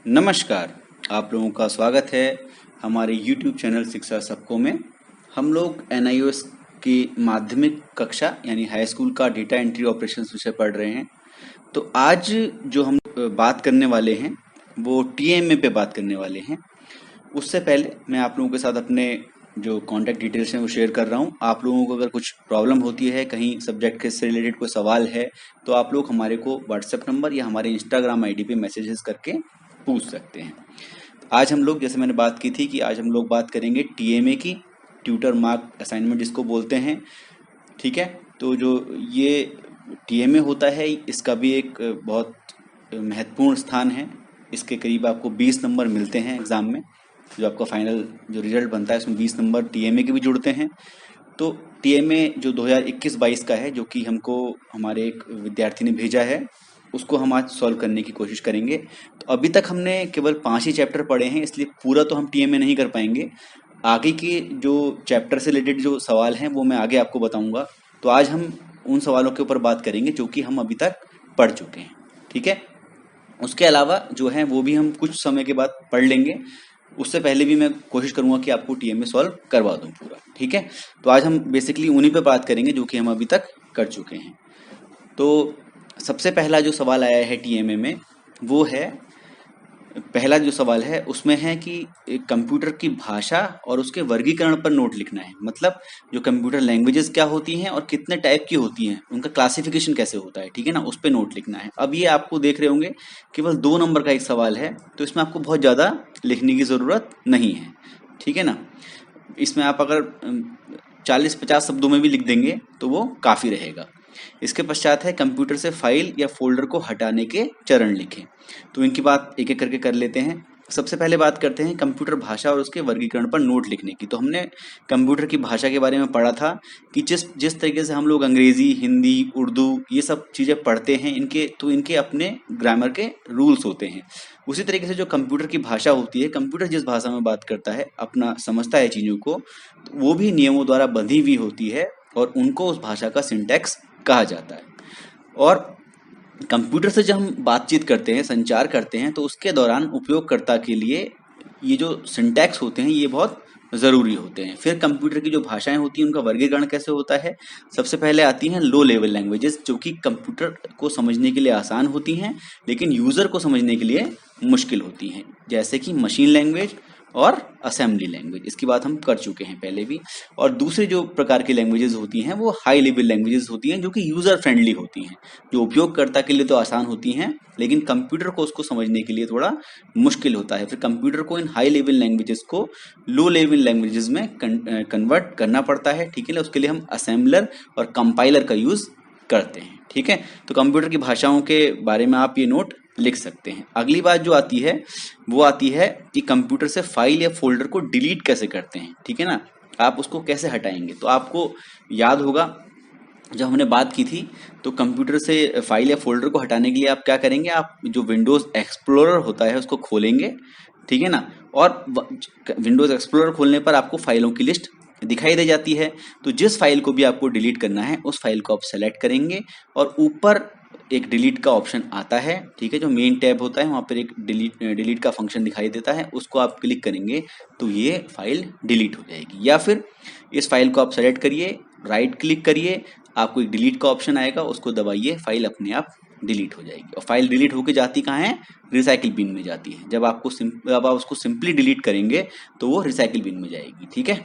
नमस्कार। आप लोगों का स्वागत है हमारे YouTube चैनल शिक्षा सबको में। हम लोग NIOS की माध्यमिक कक्षा यानी हाई स्कूल का डेटा एंट्री ऑपरेशंस विषय पढ़ रहे हैं। तो आज जो हम बात करने वाले हैं वो TMA पे बात करने वाले हैं। उससे पहले मैं आप लोगों के साथ अपने जो कॉन्टैक्ट डिटेल्स हैं वो शेयर कर रहा हूँ। आप लोगों को अगर कुछ प्रॉब्लम होती है, कहीं सब्जेक्ट के से रिलेटेड कोई सवाल है, तो आप लोग हमारे को व्हाट्सएप नंबर या हमारे इंस्टाग्राम ID पे मैसेजेस करके पूछ सकते हैं। आज हम लोग, जैसे मैंने बात की थी कि आज हम लोग बात करेंगे TMA की, ट्यूटर मार्क असाइनमेंट जिसको बोलते हैं। ठीक है, तो जो ये TMA होता है इसका भी एक बहुत महत्वपूर्ण स्थान है। इसके करीब आपको 20 नंबर मिलते हैं एग्ज़ाम में। जो आपका फाइनल जो रिजल्ट बनता है उसमें 20 नंबर TMA के भी जुड़ते हैं। तो TMA जो 2021-22 का है, जो कि हमको हमारे एक विद्यार्थी ने भेजा है, उसको हम आज सॉल्व करने की कोशिश करेंगे। तो अभी तक हमने केवल 5 ही चैप्टर पढ़े हैं, इसलिए पूरा तो हम TMA नहीं कर पाएंगे। आगे के जो चैप्टर से रिलेटेड जो सवाल हैं वो मैं आगे आपको बताऊंगा। तो आज हम उन सवालों के ऊपर बात करेंगे जो कि हम अभी तक पढ़ चुके हैं। ठीक है, उसके अलावा जो है वो भी हम कुछ समय के बाद पढ़ लेंगे। उससे पहले भी मैं कोशिश करूंगा कि आपको TMA सॉल्व करवा दूं पूरा। ठीक है, तो आज हम बेसिकली उन्हीं पे बात करेंगे जो कि हम अभी तक कर चुके हैं। तो सबसे पहला जो सवाल आया है TMA में वो है, पहला जो सवाल है उसमें है कि एक कंप्यूटर की भाषा और उसके वर्गीकरण पर नोट लिखना है। मतलब जो कंप्यूटर लैंग्वेजेस क्या होती हैं और कितने टाइप की होती हैं, उनका क्लासिफिकेशन कैसे होता है, ठीक है ना, उस पर नोट लिखना है। अब ये आपको देख रहे होंगे केवल 2 नंबर का एक सवाल है, तो इसमें आपको बहुत ज़्यादा लिखने की ज़रूरत नहीं है। ठीक है ना, इसमें आप अगर 40-50 शब्दों में भी लिख देंगे तो वो काफ़ी रहेगा। इसके पश्चात है कंप्यूटर से फाइल या फोल्डर को हटाने के चरण लिखें। तो इनकी बात एक एक करके कर लेते हैं। सबसे पहले बात करते हैं कंप्यूटर भाषा और उसके वर्गीकरण पर नोट लिखने की। तो हमने कंप्यूटर की भाषा के बारे में पढ़ा था कि जिस जिस तरीके से हम लोग अंग्रेजी, हिंदी, उर्दू ये सब चीज़ें पढ़ते हैं, इनके अपने ग्रामर के रूल्स होते हैं। उसी तरीके से जो कंप्यूटर की भाषा होती है, कंप्यूटर जिस भाषा में बात करता है, अपना समझता है चीज़ों को, तो वो भी नियमों द्वारा बंधी हुई होती है और उनको उस भाषा का सिंटैक्स कहा जाता है। और कंप्यूटर से जब हम बातचीत करते हैं, संचार करते हैं, तो उसके दौरान उपयोगकर्ता के लिए ये जो सिंटैक्स होते हैं ये बहुत ज़रूरी होते हैं। फिर कंप्यूटर की जो भाषाएं होती हैं उनका वर्गीकरण कैसे होता है। सबसे पहले आती हैं लो लेवल लैंग्वेजेस, जो कि कंप्यूटर को समझने के लिए आसान होती हैं लेकिन यूज़र को समझने के लिए मुश्किल होती हैं, जैसे कि मशीन लैंग्वेज और असेंबली लैंग्वेज। इसकी बात हम कर चुके हैं पहले भी। और दूसरी जो प्रकार की लैंग्वेजेस होती हैं वो हाई लेवल लैंग्वेजेस होती हैं, जो कि यूज़र फ्रेंडली होती हैं, जो उपयोगकर्ता के लिए तो आसान होती हैं लेकिन कंप्यूटर को उसको समझने के लिए थोड़ा मुश्किल होता है। फिर कंप्यूटर को इन हाई लेवल लैंग्वेजेस को लो लेवल लैंग्वेजेस में कन्वर्ट करना पड़ता है। ठीक है ना, उसके लिए हम असेंबलर और कंपाइलर का यूज़ करते हैं। ठीक है, तो कंप्यूटर की भाषाओं के बारे में आप ये नोट लिख सकते हैं। अगली बात जो आती है वो आती है कि कंप्यूटर से फाइल या फोल्डर को डिलीट कैसे करते हैं। ठीक है ना, आप उसको कैसे हटाएंगे। तो आपको याद होगा जब हमने बात की थी, तो कंप्यूटर से फाइल या फोल्डर को हटाने के लिए आप क्या करेंगे, आप जो विंडोज़ एक्सप्लोरर होता है उसको खोलेंगे। ठीक है ना, और विंडोज़ एक्सप्लोरर खोलने पर आपको फाइलों की लिस्ट दिखाई दे जाती है। तो जिस फाइल को भी आपको डिलीट करना है उस फाइल को आप सेलेक्ट करेंगे और ऊपर एक डिलीट का ऑप्शन आता है। ठीक है, जो मेन टैब होता है वहाँ पर एक डिलीट का फंक्शन दिखाई देता है, उसको आप क्लिक करेंगे तो ये फाइल डिलीट हो जाएगी। या फिर इस फाइल को आप सेलेक्ट करिए, राइट क्लिक करिए, आपको एक डिलीट का ऑप्शन आएगा, उसको दबाइए, फाइल अपने आप डिलीट हो जाएगी। और फाइल डिलीट होके जाती कहाँ है, रिसाइकिल बिन में जाती है। जब आप उसको सिंपली डिलीट करेंगे तो वो रिसाइकिल बिन में जाएगी। ठीक है,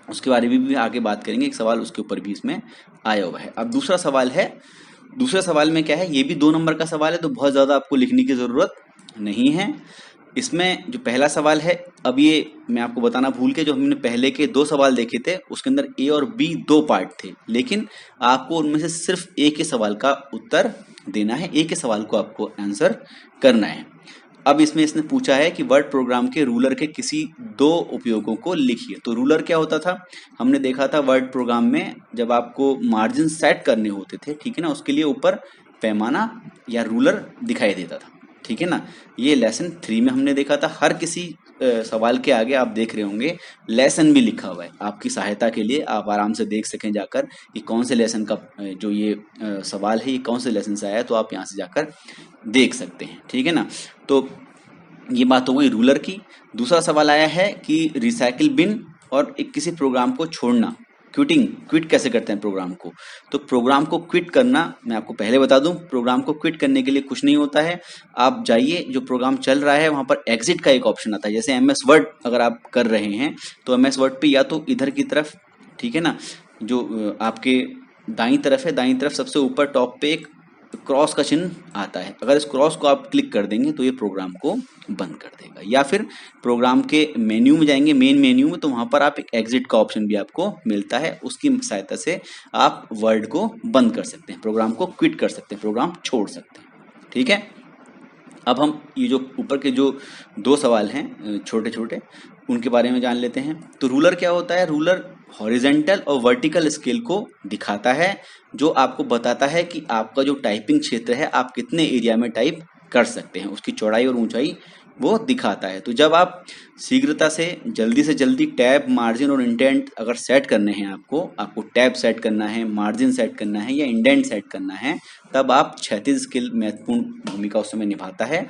उसके बारे में भी आगे बात करेंगे, एक सवाल उसके ऊपर भी इसमें आया हुआ है। अब दूसरा सवाल है, दूसरे सवाल में क्या है, ये भी 2 नंबर का सवाल है, तो बहुत ज़्यादा आपको लिखने की ज़रूरत नहीं है। इसमें जो पहला सवाल है, अब ये मैं आपको बताना भूल के, जो हमने पहले के 2 सवाल देखे थे उसके अंदर A और B 2 पार्ट थे, लेकिन आपको उनमें से सिर्फ एक के सवाल का उत्तर देना है, एक के सवाल को आपको आंसर करना है। अब इसमें इसने पूछा है कि वर्ड प्रोग्राम के रूलर के किसी 2 उपयोगों को लिखिए। तो रूलर क्या होता था, हमने देखा था वर्ड प्रोग्राम में जब आपको मार्जिन सेट करने होते थे, ठीक है ना, उसके लिए ऊपर पैमाना या रूलर दिखाई देता था। ठीक है ना, ये लेसन 3 में हमने देखा था। हर किसी सवाल के आगे आप देख रहे होंगे लेसन भी लिखा हुआ है, आपकी सहायता के लिए आप आराम से देख सकें जाकर कि कौन से लेसन का जो ये सवाल है ये कौन से लेसन से आया है, तो आप यहाँ से जाकर देख सकते हैं। ठीक है ना, तो ये बात हो गई रूलर की। दूसरा सवाल आया है कि रिसाइकिल बिन और एक किसी प्रोग्राम को छोड़ना, क्विट कैसे करते हैं प्रोग्राम को। तो प्रोग्राम को क्विट करना, मैं आपको पहले बता दूं, प्रोग्राम को क्विट करने के लिए कुछ नहीं होता है। आप जाइए, जो प्रोग्राम चल रहा है वहां पर एग्जिट का एक ऑप्शन आता है। जैसे MS वर्ड अगर आप कर रहे हैं तो MS वर्ड पे या तो इधर की तरफ, ठीक है ना, जो आपके दाईं तरफ है, दाईं तरफ सबसे ऊपर टॉप पे एक क्रॉस का चिन्ह आता है। अगर इस क्रॉस को आप क्लिक कर देंगे तो ये प्रोग्राम को बंद कर देगा। या फिर प्रोग्राम के मेन्यू में जाएंगे, मेन मेन्यू में, तो वहां पर आप एक एग्जिट का ऑप्शन भी आपको मिलता है। उसकी सहायता से आप वर्ड को बंद कर सकते हैं, प्रोग्राम को क्विट कर सकते हैं, प्रोग्राम छोड़ सकते हैं। ठीक है, अब हम ये जो ऊपर के जो दो सवाल हैं छोटे छोटे, उनके बारे में जान लेते हैं। तो रूलर क्या होता है? रूलर हॉरिजेंटल और वर्टिकल स्केल को दिखाता है, जो आपको बताता है कि आपका जो टाइपिंग क्षेत्र है आप कितने एरिया में टाइप कर सकते हैं, उसकी चौड़ाई और ऊंचाई वो दिखाता है। तो जब आप शीघ्रता से जल्दी टैब, मार्जिन और इंडेंट अगर सेट करने हैं, आपको टैब सेट करना है, मार्जिन सेट करना है या इंडेंट सेट करना है, तब आप क्षैतिज स्केल महत्वपूर्ण भूमिका उस समय निभाता है।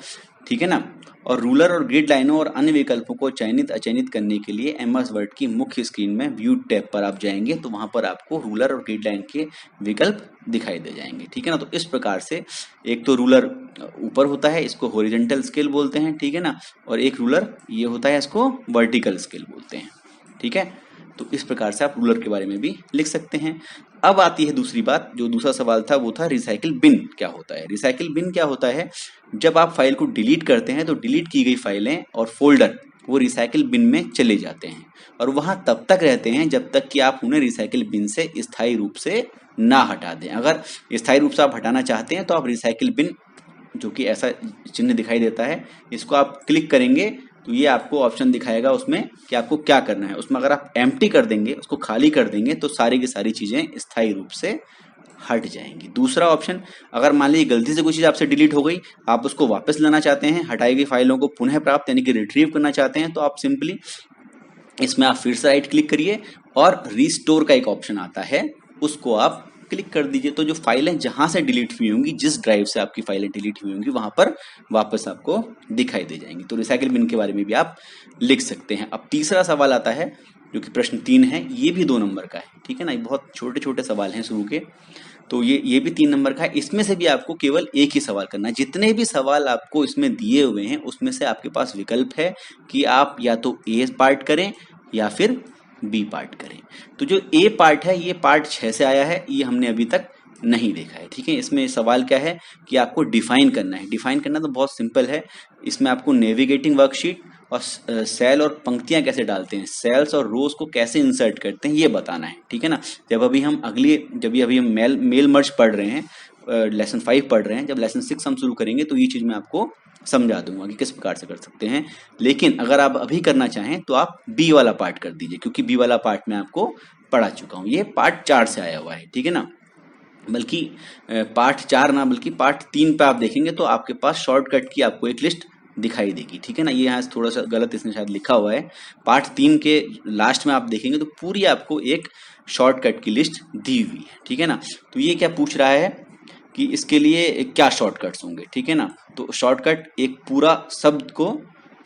ठीक है ना। और रूलर और ग्रिड लाइनों और अन्य विकल्पों को चयनित अचयनित करने के लिए MS वर्ड की मुख्य स्क्रीन में व्यू टैब पर आप जाएंगे तो वहां पर आपको रूलर और ग्रिड लाइन के विकल्प दिखाई दे जाएंगे। ठीक है ना। तो इस प्रकार से एक तो रूलर ऊपर होता है, इसको हॉरिजॉन्टल स्केल बोलते हैं, ठीक है ना, और एक रूलर ये होता है, इसको वर्टिकल स्केल बोलते हैं। ठीक है, तो इस प्रकार से आप रूलर के बारे में भी लिख सकते हैं। अब आती है दूसरी बात, जो दूसरा सवाल था वो था रिसाइकिल बिन क्या होता है। रिसाइकिल बिन क्या होता है? जब आप फाइल को डिलीट करते हैं तो डिलीट की गई फाइलें और फोल्डर वो रिसाइकिल बिन में चले जाते हैं और वहां तब तक रहते हैं जब तक कि आप उन्हें रिसाइकिल बिन से स्थायी रूप से ना हटा दें। अगर स्थायी रूप से आप हटाना चाहते हैं तो आप रिसाइकिल बिन, जो कि ऐसा चिन्ह दिखाई देता है, इसको आप क्लिक करेंगे तो ये आपको ऑप्शन दिखाएगा उसमें कि आपको क्या करना है। उसमें अगर आप एम्प्टी कर देंगे, उसको खाली कर देंगे, तो सारी की सारी चीजें स्थायी रूप से हट जाएंगी। दूसरा ऑप्शन, अगर मान लीजिए गलती से कोई चीज आपसे डिलीट हो गई, आप उसको वापस लाना चाहते हैं, हटाई गई फाइलों को पुनः प्राप्त यानी कि रिट्रीव करना चाहते हैं, तो आप सिंपली इसमें आप फिर से राइट क्लिक करिए और रिस्टोर का एक ऑप्शन आता है, उसको आप क्लिक कर दीजिए। तो जो फाइलें जहां से डिलीट हुई होंगी, जिस ड्राइव से आपकी फाइलें डिलीट हुई होंगी, वहां पर वापस आपको दिखाई दे जाएंगी। तो रिसाइकिल बिन के बारे में भी आप लिख सकते हैं। अब तीसरा सवाल आता है जो कि प्रश्न 3 है, ये भी 2 नंबर का है। ठीक है ना, ये बहुत छोटे छोटे सवाल हैं शुरू के, तो ये भी 3 नंबर का है। इसमें से भी आपको केवल एक ही सवाल करना है। जितने भी सवाल आपको इसमें दिए हुए हैं उसमें से आपके पास विकल्प है कि आप या तो ए पार्ट करें या फिर बी पार्ट करें। तो जो ए पार्ट है ये पार्ट 6 से आया है, ये हमने अभी तक नहीं देखा है। ठीक है, इसमें सवाल क्या है कि आपको डिफाइन करना है। डिफाइन करना तो बहुत सिंपल है, इसमें आपको नेविगेटिंग वर्कशीट और सेल और पंक्तियां कैसे डालते हैं, सेल्स और रोज को कैसे इंसर्ट करते हैं, ये बताना है। ठीक है ना। जब अभी हम मेल मर्ज पढ़ रहे हैं, लेसन 5 पढ़ रहे हैं, जब लेसन 6 हम शुरू करेंगे तो ये चीज मैं आपको समझा दूंगा कि किस प्रकार से कर सकते हैं। लेकिन अगर आप अभी करना चाहें तो आप बी वाला पार्ट कर दीजिए, क्योंकि बी वाला पार्ट मैं आपको पढ़ा चुका हूँ, ये पार्ट 4 से आया हुआ है। ठीक है ना, बल्कि पार्ट 4 ना बल्कि पार्ट 3 पे आप देखेंगे तो आपके पास शॉर्टकट की आपको एक लिस्ट दिखाई देगी। ठीक है ना, ये यहाँ थोड़ा सा गलत इसने शायद लिखा हुआ है। पार्ट 3 के लास्ट में आप देखेंगे तो पूरी आपको एक शॉर्टकट की लिस्ट दी हुई है। ठीक है ना, तो ये क्या पूछ रहा है कि इसके लिए क्या शॉर्टकट्स होंगे। ठीक है ना, तो शॉर्टकट एक पूरा शब्द को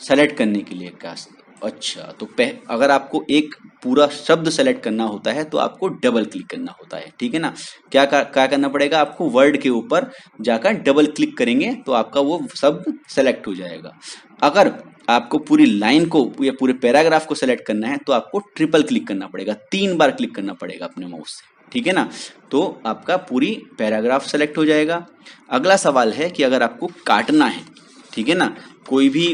सेलेक्ट करने के लिए क्या, अच्छा तो अगर आपको एक पूरा शब्द सेलेक्ट करना होता है तो आपको डबल क्लिक करना होता है। ठीक है ना, क्या करना पड़ेगा आपको, वर्ड के ऊपर जाकर डबल क्लिक करेंगे तो आपका वो शब्द सेलेक्ट हो जाएगा। अगर आपको पूरी लाइन को या पूरे पैराग्राफ को सेलेक्ट करना है तो आपको ट्रिपल क्लिक करना पड़ेगा, 3 बार क्लिक करना पड़ेगा अपने माउस से। ठीक है ना, तो आपका पूरी पैराग्राफ सेलेक्ट हो जाएगा। अगला सवाल है कि अगर आपको काटना है, ठीक है ना, कोई भी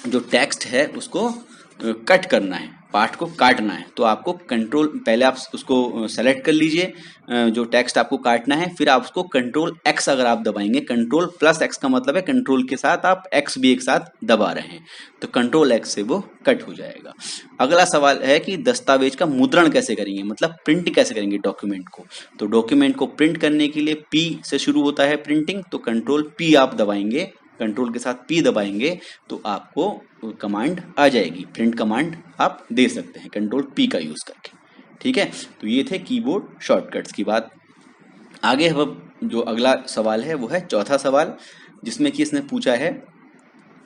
जो टेक्स्ट है उसको कट करना है, पार्ट को काटना है, तो आपको कंट्रोल, पहले आप उसको सेलेक्ट कर लीजिए जो टेक्स्ट आपको काटना है, फिर आप उसको कंट्रोल एक्स अगर आप दबाएंगे, कंट्रोल प्लस एक्स का मतलब है कंट्रोल के साथ आप एक्स भी एक साथ दबा रहे हैं, तो कंट्रोल एक्स से वो कट हो जाएगा। अगला सवाल है कि दस्तावेज का मुद्रण कैसे करेंगे, मतलब प्रिंट कैसे करेंगे डॉक्यूमेंट को। तो डॉक्यूमेंट को प्रिंट करने के लिए पी से शुरू होता है प्रिंटिंग, तो कंट्रोल पी आप दबाएंगे, कंट्रोल के साथ पी दबाएंगे तो आपको कमांड आ जाएगी, प्रिंट कमांड आप दे सकते हैं कंट्रोल पी का यूज करके। ठीक है, तो ये थे कीबोर्ड शॉर्टकट्स की बात। आगे अब जो अगला सवाल है वो है चौथा सवाल, जिसमें कि इसने पूछा है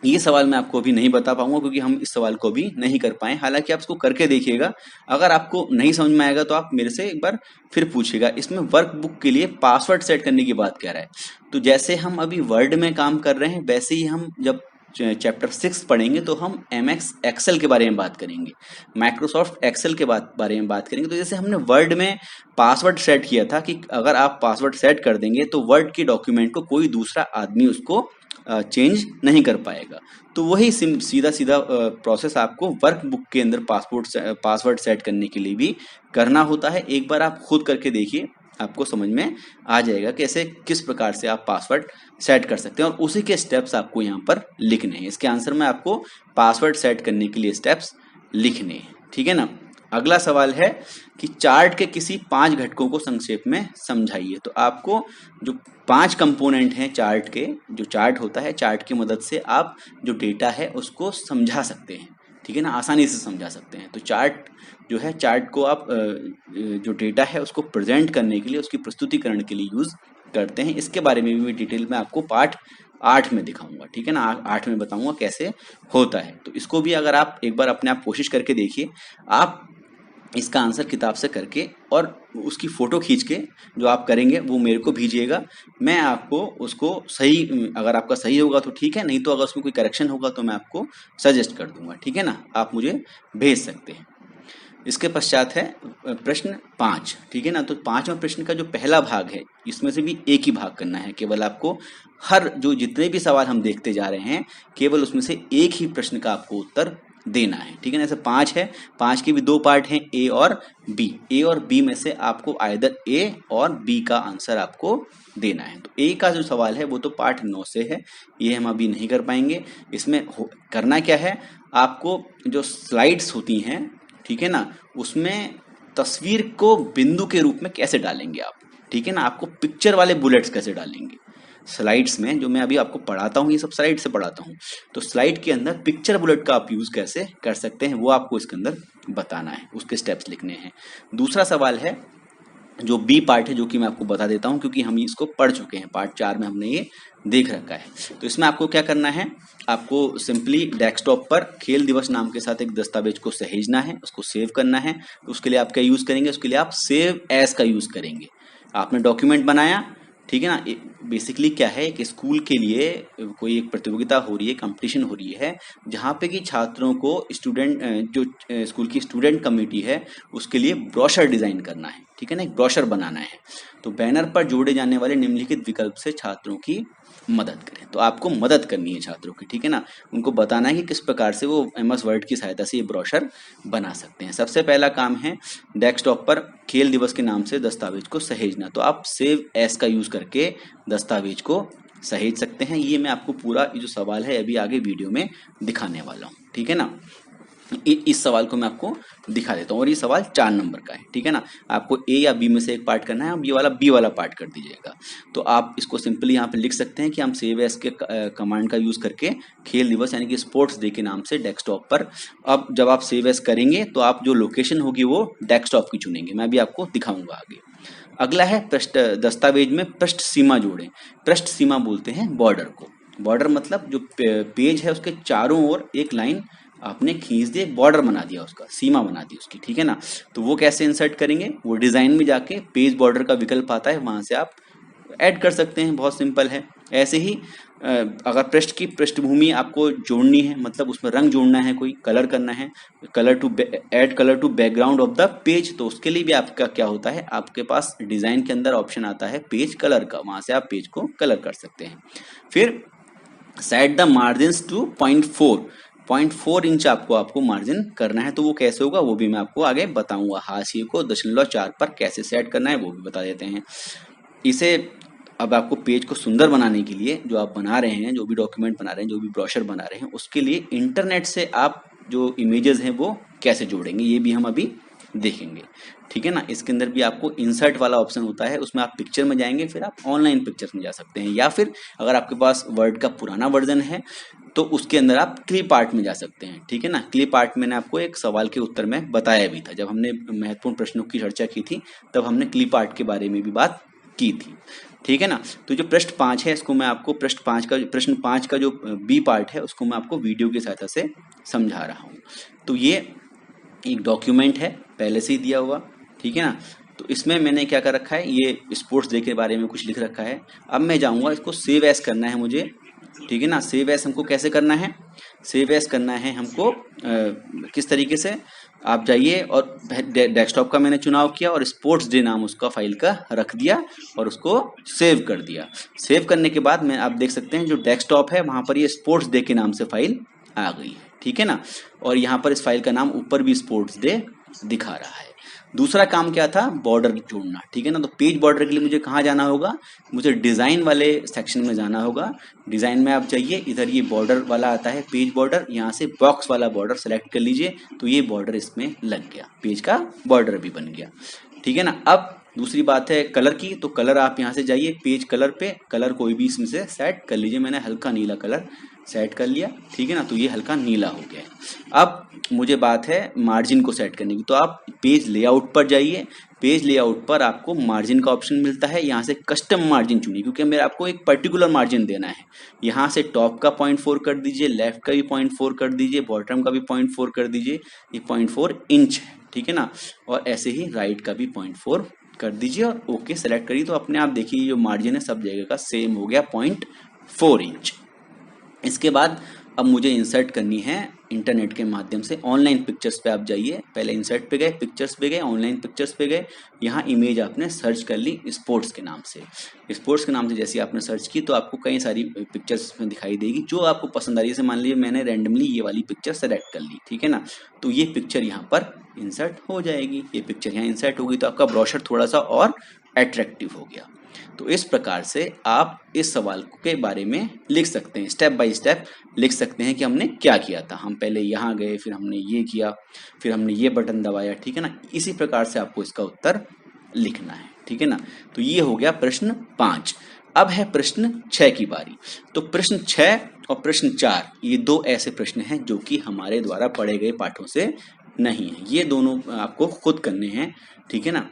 ये सवाल मैं आपको अभी नहीं बता पाऊंगा क्योंकि हम इस सवाल को भी नहीं कर पाए। हालांकि आप इसको करके देखिएगा, अगर आपको नहीं समझ में आएगा तो आप मेरे से एक बार फिर पूछिएगा। इसमें वर्कबुक के लिए पासवर्ड सेट करने की बात कह रहा है। तो जैसे हम अभी वर्ड में काम कर रहे हैं, वैसे ही हम जब चैप्टर 6 पढ़ेंगे तो हम एमएक्स एक्सेल के बारे में बात करेंगे, माइक्रोसॉफ्ट एक्सेल के बारे में बात करेंगे। तो जैसे हमने वर्ड में पासवर्ड सेट किया था कि अगर आप पासवर्ड सेट कर देंगे तो वर्ड के डॉक्यूमेंट को कोई दूसरा आदमी उसको चेंज नहीं कर पाएगा। तो वही सीधा सीधा प्रोसेस आपको वर्कबुक के अंदर पासवर्ड सेट करने के लिए भी करना होता है। एक बार आप खुद करके देखिए, आपको समझ में आ जाएगा कि ऐसे किस प्रकार से आप पासवर्ड सेट कर सकते हैं, और उसी के स्टेप्स आपको यहाँ पर लिखने हैं। इसके आंसर में आपको पासवर्ड सेट करने के लिए स्टेप्स लिखने हैं, ठीक है ना। अगला सवाल है कि चार्ट के किसी 5 घटकों को संक्षेप में समझाइए। तो आपको जो 5 कंपोनेंट हैं चार्ट के, जो चार्ट होता है, चार्ट की मदद से आप जो डेटा है उसको समझा सकते हैं, ठीक है ना, आसानी से समझा सकते हैं। तो चार्ट जो है, चार्ट को आप जो डेटा है उसको प्रेजेंट करने के लिए, उसकी प्रस्तुतिकरण के लिए यूज करते हैं। इसके बारे में भी डिटेल में आपको पार्ट 8 में दिखाऊंगा, ठीक है ना, 8 में बताऊंगा कैसे होता है। तो इसको भी अगर आप एक बार अपने आप कोशिश करके देखिए, आप इसका आंसर किताब से करके और उसकी फोटो खींच के जो आप करेंगे वो मेरे को भेजिएगा। मैं आपको उसको सही, अगर आपका सही होगा तो ठीक है, नहीं तो अगर उसमें कोई करेक्शन होगा तो मैं आपको सजेस्ट कर दूंगा, ठीक है ना। आप मुझे भेज सकते हैं। इसके पश्चात है प्रश्न 5, ठीक है ना। तो 5वां प्रश्न का जो पहला भाग है, इसमें से भी एक ही भाग करना है। केवल आपको हर जो जितने भी सवाल हम देखते जा रहे हैं, केवल उसमें से एक ही प्रश्न का आपको उत्तर देना है, ठीक है ना। ऐसे 5 है, 5 के भी 2 पार्ट हैं, ए और बी। ए और बी में से आपको आइदर ए और बी का आंसर आपको देना है। तो ए का जो सवाल है वो तो पार्ट 9 से है, ये हम अभी नहीं कर पाएंगे। इसमें करना क्या है, आपको जो स्लाइड्स होती हैं, ठीक है ना, उसमें तस्वीर को बिंदु के रूप में कैसे डालेंगे आप, ठीक है ना, आपको पिक्चर वाले बुलेट्स कैसे डालेंगे स्लाइड्स में। जो मैं अभी आपको पढ़ाता हूँ, ये सब स्लाइड से पढ़ाता हूँ। तो स्लाइड के अंदर पिक्चर बुलेट का आप यूज कैसे कर सकते हैं वो आपको इसके अंदर बताना है, उसके स्टेप्स लिखने हैं। दूसरा सवाल है जो बी पार्ट है, जो कि मैं आपको बता देता हूं क्योंकि हम इसको पढ़ चुके हैं, पार्ट 4 में हमने ये देख रखा है। तो इसमें आपको क्या करना है, आपको सिंपली डेस्कटॉप पर खेल दिवस नाम के साथ एक दस्तावेज को सहेजना है, उसको सेव करना है। तो उसके लिए आप क्या यूज करेंगे, उसके लिए आप सेव एज का यूज करेंगे। आपने डॉक्यूमेंट बनाया, ठीक है ना। बेसिकली क्या है कि स्कूल के लिए कोई एक प्रतियोगिता हो रही है, कंपटीशन हो रही है, जहाँ पे कि छात्रों को स्टूडेंट जो स्कूल की स्टूडेंट कमेटी है उसके लिए ब्रोशर डिजाइन करना है, ठीक है ना, एक ब्रोशर बनाना है। तो बैनर पर जोड़े जाने वाले निम्नलिखित विकल्प से छात्रों की मदद करें। तो आपको मदद करनी है छात्रों की, ठीक है ना, उनको बताना है कि किस प्रकार से वो एमएस वर्ड की सहायता से ये ब्रोशर बना सकते हैं। सबसे पहला काम है डेस्कटॉप पर खेल दिवस के नाम से दस्तावेज को सहेजना। तो आप सेव एस का यूज करके दस्तावेज को सहेज सकते हैं। ये मैं आपको पूरा जो सवाल है अभी आगे वीडियो में दिखाने वाला हूँ, ठीक है ना। इस सवाल को मैं आपको दिखा देता हूँ, और ये सवाल 4 नंबर का है, ठीक है ना। आपको ए या बी में से एक पार्ट करना है, अब ये वाला बी वाला पार्ट कर दीजिएगा। तो आप इसको सिंपली यहाँ पे लिख सकते हैं कि हम सेव एस के कमांड का यूज करके खेल दिवस यानी कि स्पोर्ट्स डे के नाम से डेस्कटॉप पर, अब जब आप सेव एस करेंगे तो आप जो लोकेशन होगी वो डेस्कटॉप की चुनेंगे, मैं भी आपको दिखाऊंगा आगे। अगला है पृष्ठ, दस्तावेज में पृष्ठ सीमा जोड़ें। पृष्ठ सीमा बोलते हैं बॉर्डर को। बॉर्डर मतलब जो पेज है उसके चारों ओर एक लाइन आपने खींच दी, बॉर्डर बना दिया, उसका सीमा बना दी उसकी, ठीक है ना। तो वो कैसे इंसर्ट करेंगे, वो डिजाइन में जाके पेज बॉर्डर का विकल्प आता है, वहां से आप ऐड कर सकते हैं, बहुत सिंपल है। ऐसे ही अगर पृष्ठ की पृष्ठभूमि आपको जोड़नी है, मतलब उसमें रंग जोड़ना है, कोई कलर करना है, add colour to background of the page, तो उसके लिए भी आपका क्या होता है, आपके पास डिजाइन के अंदर ऑप्शन आता है पेज कलर का, वहां से आप पेज को कलर कर सकते हैं। फिर set the margin to 0.4 inch आपको मार्जिन करना है। तो वो कैसे होगा वो भी मैं आपको आगे बताऊंगा। हाशिए को 0.4 पर कैसे सेट करना है वो भी बता देते हैं। इसे अब आपको पेज को सुंदर बनाने के लिए, जो आप बना रहे हैं, जो भी डॉक्यूमेंट बना रहे हैं, जो भी ब्रोशर बना रहे हैं, उसके लिए इंटरनेट से आप जो इमेजेस हैं वो कैसे जोड़ेंगे, ये भी हम अभी देखेंगे, ठीक है ना। इसके अंदर भी आपको इंसर्ट वाला ऑप्शन होता है, उसमें आप पिक्चर में जाएंगे, फिर आप ऑनलाइन पिक्चर्स में जा सकते हैं, या फिर अगर आपके पास वर्ड का पुराना वर्जन है तो उसके अंदर आप क्लिप आर्ट में जा सकते हैं, ठीक है ना। क्लिप आर्ट मैंने आपको एक सवाल के उत्तर में बताया भी था, जब हमने महत्वपूर्ण प्रश्नों की चर्चा की थी तब हमने क्लिप आर्ट के बारे में भी बात की थी। ठीक है ना। तो जो प्रश्न 5 है इसको मैं आपको प्रश्न 5 का जो बी पार्ट है उसको मैं आपको वीडियो की सहायता से समझा रहा हूँ। तो ये एक डॉक्यूमेंट है पहले से ही दिया हुआ। ठीक है ना। तो इसमें मैंने क्या कर रखा है, ये स्पोर्ट्स डे के बारे में कुछ लिख रखा है। अब मैं जाऊंगा इसको सेव एज करना है मुझे। ठीक है ना। सेव एज हमको कैसे करना है, सेव एज करना है हमको किस तरीके से, आप जाइए और डेस्कटॉप का मैंने चुनाव किया और स्पोर्ट्स डे नाम उसका फाइल का रख दिया और उसको सेव कर दिया। सेव करने के बाद मैं आप देख सकते हैं जो डेस्कटॉप है वहां पर ये स्पोर्ट्स डे के नाम से फाइल आ गई है। ठीक है ना। और यहाँ पर इस फाइल का नाम ऊपर भी स्पोर्ट्स डे दिखा रहा है। दूसरा काम क्या था, बॉर्डर जोड़ना। ठीक है ना। तो पेज बॉर्डर के लिए मुझे कहाँ जाना होगा, मुझे डिजाइन वाले सेक्शन में जाना होगा। डिजाइन में आप जाइए, इधर ये बॉर्डर वाला आता है पेज बॉर्डर, यहाँ से बॉक्स वाला बॉर्डर सेलेक्ट कर लीजिए तो ये बॉर्डर इसमें लग गया, पेज का बॉर्डर भी बन गया। ठीक है ना। अब दूसरी बात है कलर की। तो कलर आप यहाँ से जाइए पेज कलर पे, कलर कोई भी इसमें से सेट कर लीजिए। मैंने हल्का नीला कलर सेट कर लिया। ठीक है ना। तो ये हल्का नीला हो गया है। अब मुझे बात है मार्जिन को सेट करने की। तो आप पेज लेआउट पर जाइए, पेज लेआउट पर आपको मार्जिन का ऑप्शन मिलता है। यहाँ से कस्टम मार्जिन चुनिए क्योंकि मेरे आपको एक पर्टिकुलर मार्जिन देना है। यहाँ से टॉप का 0.4 कर दीजिए, लेफ्ट का भी 0.4 कर दीजिए, बॉटम का भी 0.4 कर दीजिए। ये 0.4 इंच है। ठीक है ना। और ऐसे ही राइट का भी 0.4 कर दीजिए और ओके सेलेक्ट करिए। तो अपने आप देखिए जो मार्जिन है सब जगह का सेम हो गया 0.4 इंच। इसके बाद अब मुझे इंसर्ट करनी है इंटरनेट के माध्यम से। ऑनलाइन पिक्चर्स पे आप जाइए, पहले इंसर्ट पे गए, पिक्चर्स पे गए, ऑनलाइन पिक्चर्स पे गए। यहाँ इमेज आपने सर्च कर ली स्पोर्ट्स के नाम से। स्पोर्ट्स के नाम से जैसे आपने सर्च की तो आपको कई सारी पिक्चर्स में दिखाई देगी जो आपको पसंद आ रही है। जैसे मान लीजिए मैंने रैंडमली ये वाली पिक्चर सेलेक्ट कर ली। ठीक है ना। तो ये पिक्चर यहाँ पर इंसर्ट हो जाएगी। ये पिक्चर यहाँ इंसर्ट होगी तो आपका ब्रोशर थोड़ा सा और अट्रैक्टिव हो गया। तो इस प्रकार से आप इस सवाल के बारे में लिख सकते हैं, स्टेप बाय स्टेप लिख सकते हैं कि हमने क्या किया था। हम पहले यहाँ गए, फिर हमने ये किया, फिर हमने ये बटन दबाया। ठीक है ना। इसी प्रकार से आपको इसका उत्तर लिखना है। ठीक है ना। तो ये हो गया प्रश्न 5। अब है प्रश्न 6 की बारी। तो प्रश्न 6 और प्रश्न 4 ये दो ऐसे प्रश्न हैं जो कि हमारे द्वारा पढ़े गए पाठों से नहीं है। ये दोनों आपको खुद करने हैं। ठीक है ना।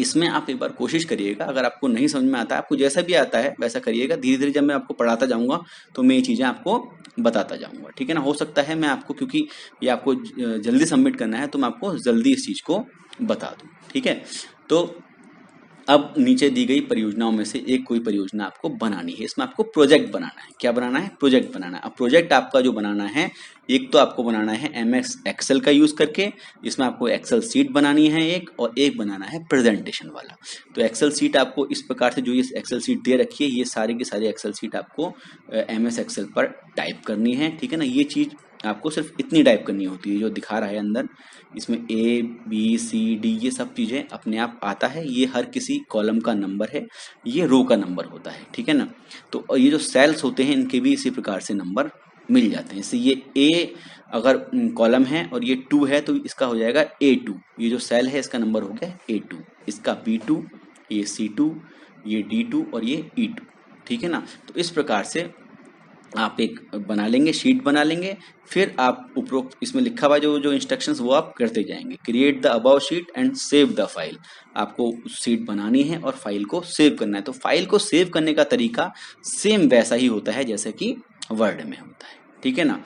इसमें आप एक बार कोशिश करिएगा, अगर आपको नहीं समझ में आता है, आपको जैसा भी आता है वैसा करिएगा। धीरे धीरे जब मैं आपको पढ़ाता जाऊंगा तो मैं ये चीज़ें आपको बताता जाऊंगा। ठीक है ना। हो सकता है मैं आपको, क्योंकि ये आपको जल्दी सबमिट करना है तो मैं आपको जल्दी इस चीज़ को बता दूं। ठीक है। तो अब नीचे दी गई परियोजनाओं में से एक कोई परियोजना आपको बनानी है। इसमें आपको प्रोजेक्ट बनाना है। क्या बनाना है, प्रोजेक्ट बनाना है। अब प्रोजेक्ट आपका जो बनाना है, एक तो आपको बनाना है MS एक्सेल का यूज करके। इसमें आपको एक्सेल सीट बनानी है एक, और एक बनाना है प्रेजेंटेशन वाला। तो एक्सेल सीट आपको इस प्रकार से, जो ये एक्सेल सीट दे रखी है, ये सारी की सारी एक्सेल सीट आपको MS एक्सेल पर टाइप करनी है। ठीक है ना। ये चीज आपको सिर्फ इतनी टाइप करनी होती है जो दिखा रहा है अंदर। इसमें ABCD ये सब चीजें अपने आप आता है। ये हर किसी कॉलम का नंबर है, ये रो का नंबर होता है। ठीक है ना। तो ये जो सेल्स होते हैं इनके भी इसी प्रकार से नंबर मिल जाते हैं। जैसे ये A अगर कॉलम है और ये 2 है तो इसका हो जाएगा A2। ये जो सेल है इसका नंबर हो गया A2, इसका B2, ये C2, ये D2 और ये E2। ठीक है ना। तो इस प्रकार से आप एक बना लेंगे, शीट बना लेंगे। फिर आप उपरोक्त इसमें लिखा हुआ जो इंस्ट्रक्शंस वो आप करते जाएंगे। Create the above sheet and save the file. आपको शीट बनानी है और फाइल को सेव करना है। तो फाइल को सेव करने का तरीका सेम वैसा ही होता है जैसे कि वर्ड में होता है। ठीक है ना।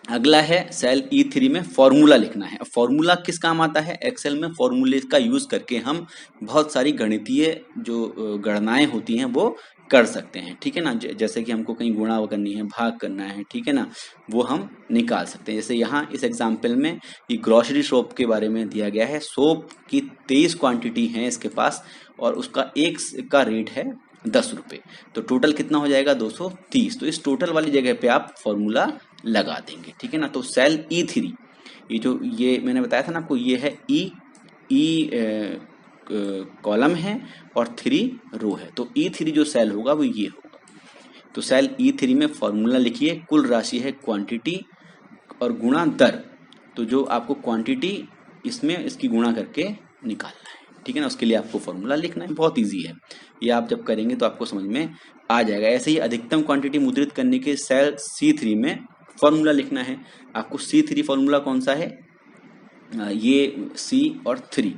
अगला है सेल E3 में फॉर्मूला लिखना है। फॉर्मूला किस काम आता है, एक्सेल में फॉर्मूले का यूज करके हम बहुत सारी गणितीय जो गणनाएं होती हैं वो कर सकते हैं। ठीक है ना। जैसे कि हमको कहीं गुणा करनी है, भाग करना है, ठीक है ना, वो हम निकाल सकते हैं। जैसे यहाँ इस एग्जाम्पल में ये ग्रोसरी शॉप के बारे में दिया गया है। सोप की 23 क्वांटिटी है इसके पास और उसका एक का रेट है 10 रुपये। तो टोटल कितना हो जाएगा 230। तो इस टोटल वाली जगह पे आप फॉर्मूला लगा देंगे। ठीक है ना। तो सेल E3 ये जो ये मैंने बताया था ना आपको, ये है ई कॉलम है और 3 रो है। तो E3 जो सेल होगा वो ये होगा। तो सेल E3 में फॉर्मूला लिखिए, कुल राशि है क्वांटिटी और गुणा दर। तो जो आपको क्वांटिटी इसमें इसकी गुणा करके निकालना है। ठीक है ना। उसके लिए आपको फॉर्मूला लिखना है, बहुत इजी है। ये आप जब करेंगे तो आपको समझ में आ जाएगा। ऐसे ही अधिकतम क्वांटिटी मुद्रित करने के सेल C3 में फॉर्मूला लिखना है। आपको C3 फॉर्मूला कौन सा है, ये C और 3।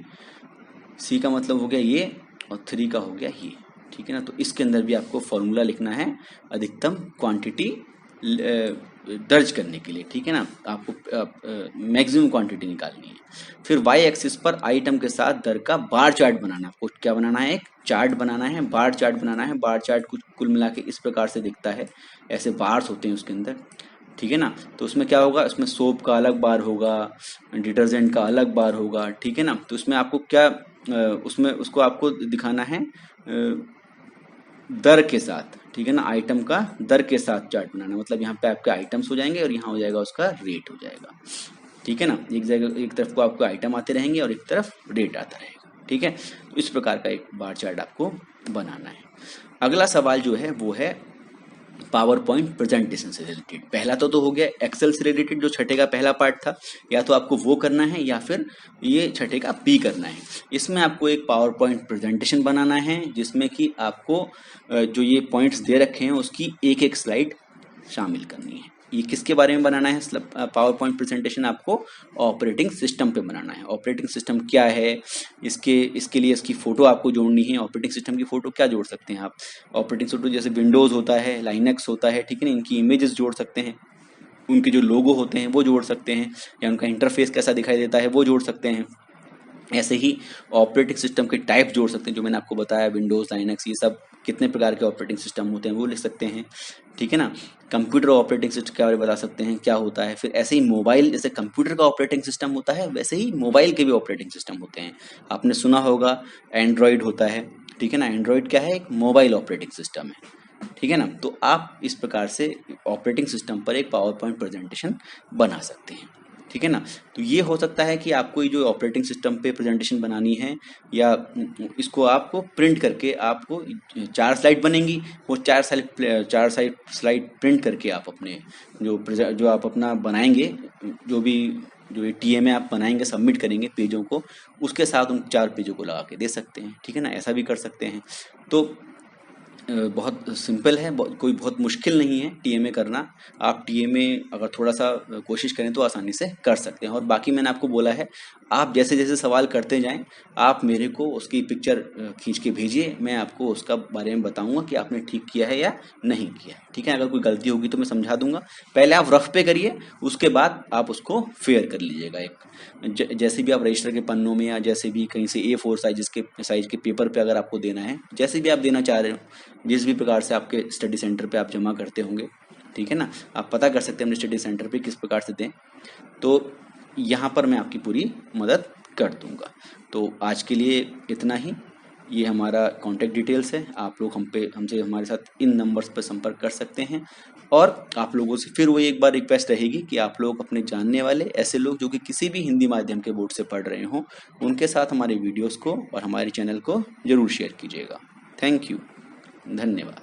C का मतलब हो गया ये और 3 का हो गया ये, ठीक है ना। तो इसके अंदर भी आपको फॉर्मूला लिखना है अधिकतम क्वांटिटी दर्ज करने के लिए, ठीक है ना। आपको मैक्सिमम क्वांटिटी निकालनी है। फिर वाई एक्सिस पर आइटम के साथ दर का बार चार्ट बनाना है। आपको क्या बनाना है, एक चार्ट बनाना है, बार चार्ट बनाना है। बार चार्ट कुल मिला के इस प्रकार से दिखता है, ऐसे बार्स होते हैं उसके अंदर, ठीक है ना। तो उसमें क्या होगा, उसमें सोप का अलग बार होगा, डिटर्जेंट का अलग बार होगा, ठीक है ना। तो उसमें आपको क्या उसमें उसको आपको दिखाना है दर के साथ, ठीक है ना। आइटम का दर के साथ चार्ट बनाना, मतलब यहाँ पे आपके आइटम्स हो जाएंगे और यहाँ हो जाएगा उसका रेट हो जाएगा, ठीक है ना। एक जगह एक तरफ को आपको आइटम आते रहेंगे और एक तरफ रेट आता रहेगा, ठीक है। तो इस प्रकार का एक बार चार्ट आपको बनाना है। अगला सवाल जो है वो है पावर पॉइंट प्रेजेंटेशन से रिलेटेड। पहला तो हो गया एक्सेल से रिलेटेड, जो छठे का पहला पार्ट था, या तो आपको वो करना है या फिर ये छठे का बी करना है। इसमें आपको एक पावर पॉइंट प्रेजेंटेशन बनाना है जिसमें कि आपको जो ये पॉइंट्स दे रखे हैं उसकी एक एक स्लाइड शामिल करनी है। ये किसके बारे में बनाना है पावर पॉइंट प्रेजेंटेशन, आपको ऑपरेटिंग सिस्टम पे बनाना है। ऑपरेटिंग सिस्टम क्या है, इसके लिए इसकी फोटो आपको जोड़नी है। ऑपरेटिंग सिस्टम की फोटो क्या जोड़ सकते हैं आप, ऑपरेटिंग सिस्टम जैसे विंडोज होता है, लाइनक्स होता है, ठीक है ना। इनकी इमेजेस जोड़ सकते हैं, उनके जो लोगो होते हैं वो जोड़ सकते हैं, या उनका इंटरफेस कैसा दिखाई देता है वो जोड़ सकते हैं। ऐसे ही ऑपरेटिंग सिस्टम के टाइप जोड़ सकते हैं, जो मैंने आपको बताया विंडोज, लाइनक्स, ये सब कितने प्रकार के ऑपरेटिंग सिस्टम होते हैं वो लिख सकते हैं, ठीक है ना। कंप्यूटर ऑपरेटिंग सिस्टम के बारे में बता सकते हैं क्या होता है। फिर ऐसे ही मोबाइल, जैसे कंप्यूटर का ऑपरेटिंग सिस्टम होता है वैसे ही मोबाइल के भी ऑपरेटिंग सिस्टम होते हैं। आपने सुना होगा एंड्रॉयड होता है, ठीक है ना। एंड्रॉयड क्या है, एक मोबाइल ऑपरेटिंग सिस्टम है, ठीक है ना। तो आप इस प्रकार से ऑपरेटिंग सिस्टम पर एक पावर पॉइंट प्रेजेंटेशन बना सकते हैं, ठीक है ना। तो ये हो सकता है कि आपको ये जो ऑपरेटिंग सिस्टम पे प्रेजेंटेशन बनानी है, या इसको आपको प्रिंट करके आपको 4 स्लाइड बनेंगी, वो 4 स्लाइड प्रिंट करके आप अपने जो आप अपना बनाएंगे, जो ये टीएमए आप बनाएंगे, सबमिट करेंगे पेजों को, उसके साथ उन 4 पेजों को लगा के दे सकते हैं, ठीक है ना। ऐसा भी कर सकते हैं। तो बहुत सिंपल है, कोई बहुत मुश्किल नहीं है टीएमए करना। आप टीएमए अगर थोड़ा सा कोशिश करें तो आसानी से कर सकते हैं। और बाकी मैंने आपको बोला है, आप जैसे जैसे सवाल करते जाएं, आप मेरे को उसकी पिक्चर खींच के भेजिए, मैं आपको उसका बारे में बताऊंगा कि आपने ठीक किया है या नहीं किया है, ठीक है। अगर कोई गलती होगी तो मैं समझा दूंगा। पहले आप रफ पे करिए, उसके बाद आप उसको फेयर कर लीजिएगा। एक जैसे भी आप रजिस्टर के पन्नों में या जैसे भी कहीं से A4 साइज के पेपर पे अगर आपको देना है, जैसे भी आप देना चाह रहे हो, जिस भी प्रकार से आपके स्टडी सेंटर पे आप जमा करते होंगे, ठीक है ना, आप पता कर सकते हैं अपने स्टडी सेंटर पे किस प्रकार से दें। तो यहाँ पर मैं आपकी पूरी मदद कर दूंगा। तो आज के लिए इतना ही। ये हमारा कॉन्टैक्ट डिटेल्स है, आप लोग हमसे हमारे साथ इन नंबर्स पर संपर्क कर सकते हैं। और आप लोगों से फिर वही एक बार रिक्वेस्ट रहेगी कि आप लोग अपने जानने वाले ऐसे लोग जो कि किसी भी हिंदी माध्यम के बोर्ड से पढ़ रहे हों, उनके साथ हमारे वीडियोस को और हमारे चैनल को जरूर शेयर कीजिएगा। थैंक यू, धन्यवाद।